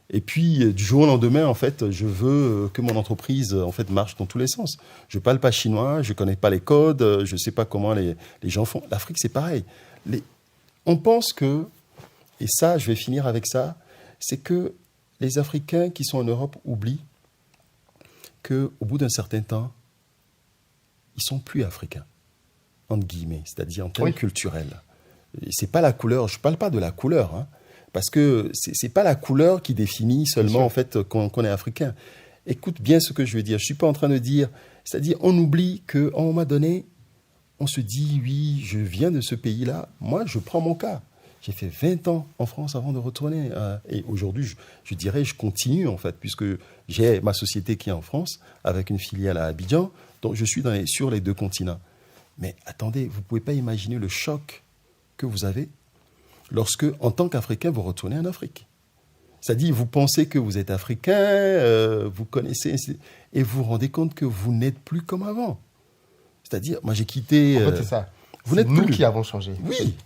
et puis du jour au lendemain, en fait, je veux que mon entreprise en fait, marche dans tous les sens. Je ne parle pas chinois, je ne connais pas les codes, je ne sais pas comment les gens font. L'Afrique, c'est pareil. On pense que, et ça, je vais finir avec ça, c'est que les Africains qui sont en Europe oublient qu'au bout d'un certain temps, ils ne sont plus africains, entre guillemets, c'est-à-dire en termes culturels. Ce n'est pas la couleur, je ne parle pas de la couleur, hein, parce que ce n'est pas la couleur qui définit seulement en fait, qu'on est africain. Écoute bien ce que je veux dire. Je ne suis pas en train de dire, c'est-à-dire on oublie qu'à un moment donné, on se dit, oui, je viens de ce pays-là, moi je prends mon cas. J'ai fait 20 ans en France avant de retourner. Et aujourd'hui, je dirais, je continue en fait, puisque j'ai ma société qui est en France, avec une filiale à Abidjan, donc je suis sur les 2 continents. Mais attendez, vous ne pouvez pas imaginer le choc que vous avez lorsque, en tant qu'Africain, vous retournez en Afrique. C'est-à-dire, vous pensez que vous êtes Africain, vous connaissez, et vous vous rendez compte que vous n'êtes plus comme avant. C'est-à-dire, moi j'ai quitté... En fait, c'est ça. C'est nous qui avons changé. Oui,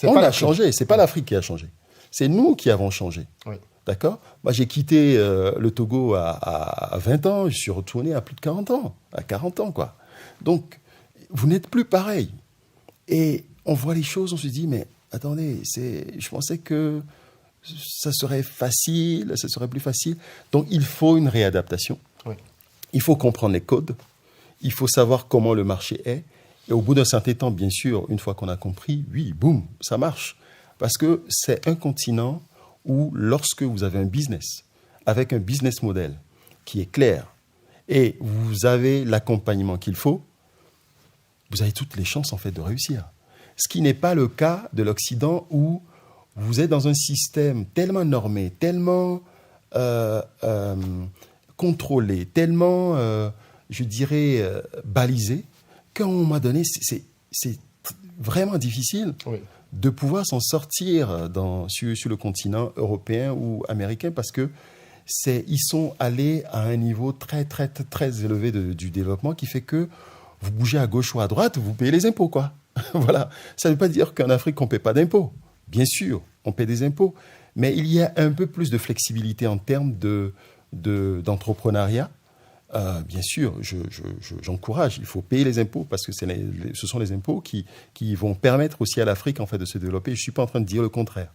on a changé, c'est pas l'Afrique qui a changé. C'est nous qui avons changé. Oui. D'accord ? Moi, j'ai quitté le Togo à 20 ans, je suis retourné à plus de 40 ans, à 40 ans, quoi. Donc, vous n'êtes plus pareil. Et on voit les choses, on se dit, mais attendez, je pensais que ça serait facile, ça serait plus facile. Donc, il faut une réadaptation. Oui. Il faut comprendre les codes. il faut savoir comment le marché est. Et au bout d'un certain temps, bien sûr, une fois qu'on a compris, oui, boum, ça marche. Parce que c'est un continent où lorsque vous avez un business, avec un business model qui est clair, et vous avez l'accompagnement qu'il faut, vous avez toutes les chances en fait de réussir. Ce qui n'est pas le cas de l'Occident où vous êtes dans un système tellement normé, tellement contrôlé, tellement, je dirais, balisé, qu'à un moment donné, c'est vraiment difficile de pouvoir s'en sortir sur le continent européen ou américain parce que ils sont allés à un niveau très, très, très élevé du développement qui fait que vous bougez à gauche ou à droite, vous payez les impôts, quoi. Voilà. Ça ne veut pas dire qu'en Afrique, on ne paie pas d'impôts. Bien sûr, on paie des impôts. Mais il y a un peu plus de flexibilité en termes d'entrepreneuriat. Bien sûr, j'encourage. Il faut payer les impôts parce que ce sont les impôts qui vont permettre aussi à l'Afrique en fait, de se développer. Je ne suis pas en train de dire le contraire.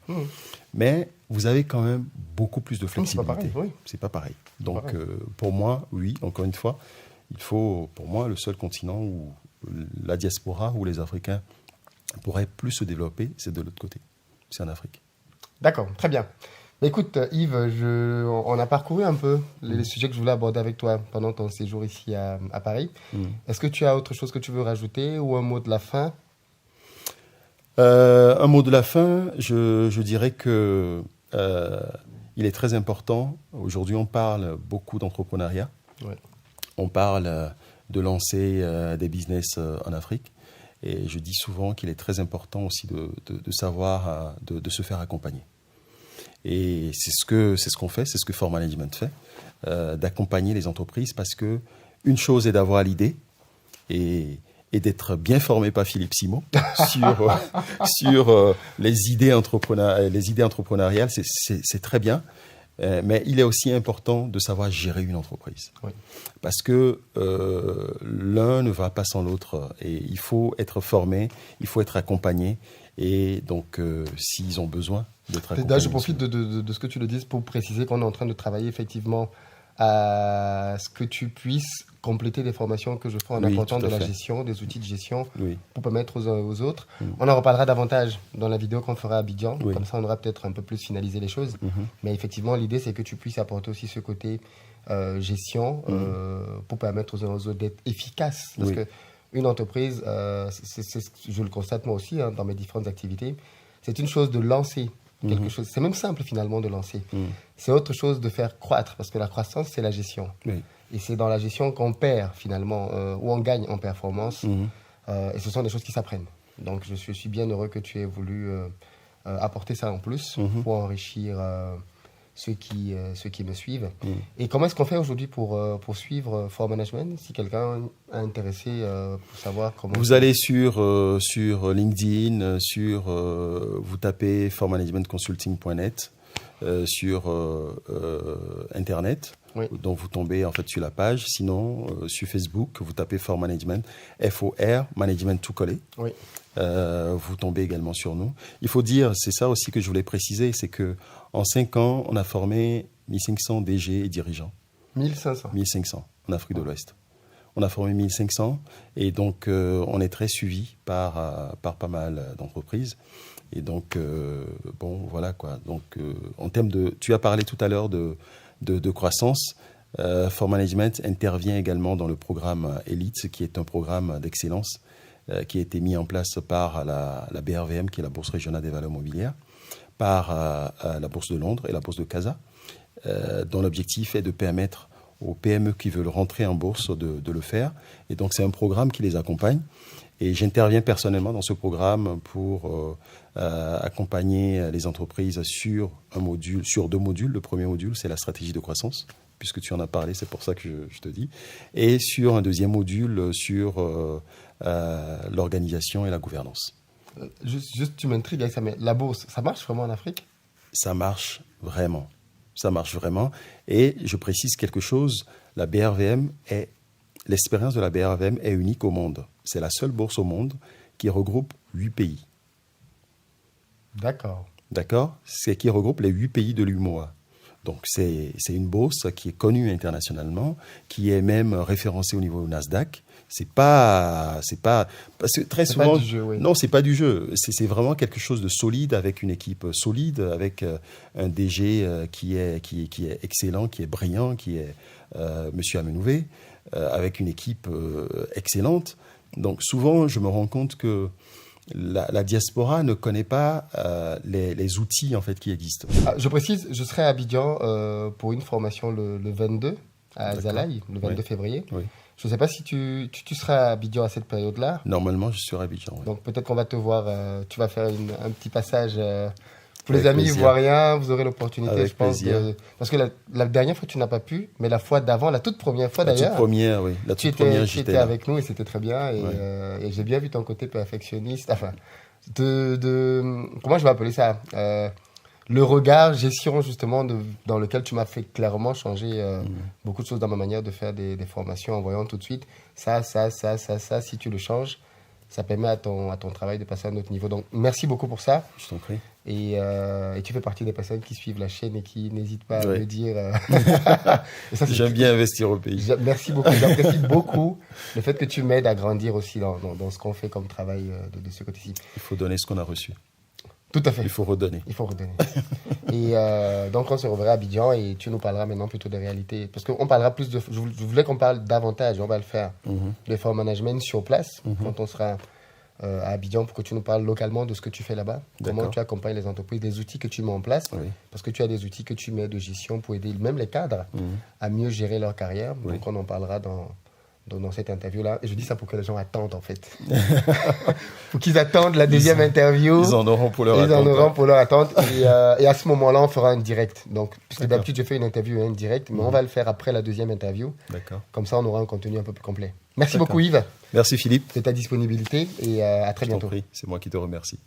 Mais vous avez quand même beaucoup plus de flexibilité. C'est pas pareil. Donc, pour moi, oui, encore une fois, il faut, pour moi, le seul continent où la diaspora, où les Africains pourraient plus se développer, c'est de l'autre côté. C'est en Afrique. D'accord, très bien. Écoute, Yves, on a parcouru un peu les sujets que je voulais aborder avec toi pendant ton séjour ici à Paris. Est-ce que tu as autre chose que tu veux rajouter ou un mot de la fin ? Un mot de la fin, je dirais que il est très important. Aujourd'hui, on parle beaucoup d'entrepreneuriat. Ouais. On parle de lancer des business en Afrique. Et je dis souvent qu'il est très important aussi de savoir, de se faire accompagner. Et c'est ce qu'on fait, c'est ce que For Management fait, d'accompagner les entreprises parce que une chose est d'avoir l'idée et d'être bien formé par Philippe Simon sur les idées entrepreneuriales, c'est très bien. Mais il est aussi important de savoir gérer une entreprise. Oui. Parce que l'un ne va pas sans l'autre. Et il faut être formé, il faut être accompagné. Et donc, s'ils ont besoin d'être accompagnés... Là, je profite de ce que tu le dis pour préciser qu'on est en train de travailler effectivement à ce que tu puisses compléter les formations que je fais en apportant de la gestion, des outils de gestion pour permettre aux uns et aux autres. On en reparlera davantage dans la vidéo qu'on fera à Abidjan. Comme ça, on aura peut-être un peu plus finalisé les choses. Mais effectivement, l'idée, c'est que tu puisses apporter aussi ce côté gestion pour permettre aux uns et aux autres d'être efficaces. Parce qu'une entreprise, je le constate moi aussi dans mes différentes activités, c'est une chose de lancer quelque chose. C'est même simple finalement de lancer. C'est autre chose de faire croître parce que la croissance, c'est la gestion. Et c'est dans la gestion qu'on perd finalement, ou on gagne en performance. Et ce sont des choses qui s'apprennent. Donc je suis bien heureux que tu aies voulu apporter ça en plus pour enrichir ceux qui me suivent. Et comment est-ce qu'on fait aujourd'hui pour suivre For Management si quelqu'un est intéressé pour savoir comment... Vous allez sur LinkedIn, vous tapez formanagementconsulting.net sur Internet. Donc vous tombez en fait sur la page. Sinon, sur Facebook, vous tapez For Management, FOR, Management tout collé. Vous tombez également sur nous. Il faut dire, c'est ça aussi que je voulais préciser, c'est qu'en 5 ans, on a formé 1500 DG et dirigeants. 1500 en Afrique de l'Ouest. On a formé 1500 et donc on est très suivi par pas mal d'entreprises. Et donc, bon, voilà quoi. Donc, en termes tu as parlé tout à l'heure de croissance. For Management intervient également dans le programme Elite, qui est un programme d'excellence qui a été mis en place par la BRVM, qui est la Bourse régionale des valeurs mobilières, par la Bourse de Londres et la Bourse de Casa, dont l'objectif est de permettre aux PME qui veulent rentrer en bourse de le faire. Et donc, c'est un programme qui les accompagne. Et j'interviens personnellement dans ce programme pour accompagner les entreprises sur 2 modules. Le premier module, c'est la stratégie de croissance, puisque tu en as parlé, c'est pour ça que je te dis. Et sur un deuxième module, sur l'organisation et la gouvernance. Juste, tu m'intrigues avec ça, mais la bourse, ça marche vraiment en Afrique ? Ça marche vraiment. Ça marche vraiment. Et je précise quelque chose, l'expérience de la BRVM est unique au monde. C'est la seule bourse au monde qui regroupe 8 pays. D'accord ? C'est qui regroupe les 8 pays de l'UMOA. Donc, c'est une bourse qui est connue internationalement, qui est même référencée au niveau Nasdaq. C'est pas, parce que très souvent, pas du jeu, oui. Non, c'est pas du jeu. C'est vraiment quelque chose de solide, avec une équipe solide, avec un DG qui est excellent, qui est brillant, qui est Monsieur Amenouvé, avec une équipe excellente. Donc, souvent, je me rends compte que la diaspora ne connaît pas les outils en fait qui existent. Je précise, je serai à Abidjan pour une formation le 22 à Zalaï, le 22 février. Oui. Je ne sais pas si tu seras à Abidjan à cette période-là. Normalement, je serai à Abidjan. Oui. Donc peut-être qu'on va te voir, tu vas faire un petit passage. Pour Avec les amis plaisir. ivoiriens, vous aurez l'opportunité, Avec je pense. Parce que la dernière fois, tu n'as pas pu, mais la fois d'avant, la toute première fois d'ailleurs. La toute première, oui. La toute première, Tu étais là. avec nous et c'était très bien. Et j'ai bien vu ton côté perfectionniste. Enfin, comment je vais appeler ça le regard, gestion justement, dans lequel tu m'as fait clairement changer beaucoup de choses dans ma manière de faire des formations en voyant tout de suite ça, si tu le changes, ça permet à ton travail de passer à un autre niveau. Donc, merci beaucoup pour ça. Je t'en prie. Et tu fais partie des personnes qui suivent la chaîne et qui n'hésitent pas à me dire. Et ça, j'aime bien investir au pays. Merci beaucoup. J'apprécie beaucoup le fait que tu m'aides à grandir aussi dans ce qu'on fait comme travail de ce côté-ci. Il faut donner ce qu'on a reçu. Tout à fait. Il faut redonner. Il faut redonner. Et donc, on se reverra à Abidjan et tu nous parleras maintenant plutôt des réalités. Parce qu'on parlera plus de. Je voulais qu'on parle davantage, on va le faire, de fonds management sur place, quand on sera à Abidjan, pour que tu nous parles localement de ce que tu fais là-bas. Comment tu accompagnes les entreprises, des outils que tu mets en place. Oui. Parce que tu as des outils que tu mets de gestion pour aider même les cadres à mieux gérer leur carrière. Oui. Donc, on en parlera dans cette interview-là. Et je dis ça pour que les gens attendent, en fait. Pour qu'ils attendent la deuxième interview. Ils en auront pour leur attente. Ils en auront pour leur attente. Et à ce moment-là, on fera un direct. Donc, puisque d'habitude, je fais une interview et un direct, mais on va le faire après la deuxième interview. D'accord. Comme ça, on aura un contenu un peu plus complet. Merci beaucoup, Yves. Merci, Philippe. De ta disponibilité et à très Je t'en bientôt. prie. C'est moi qui te remercie.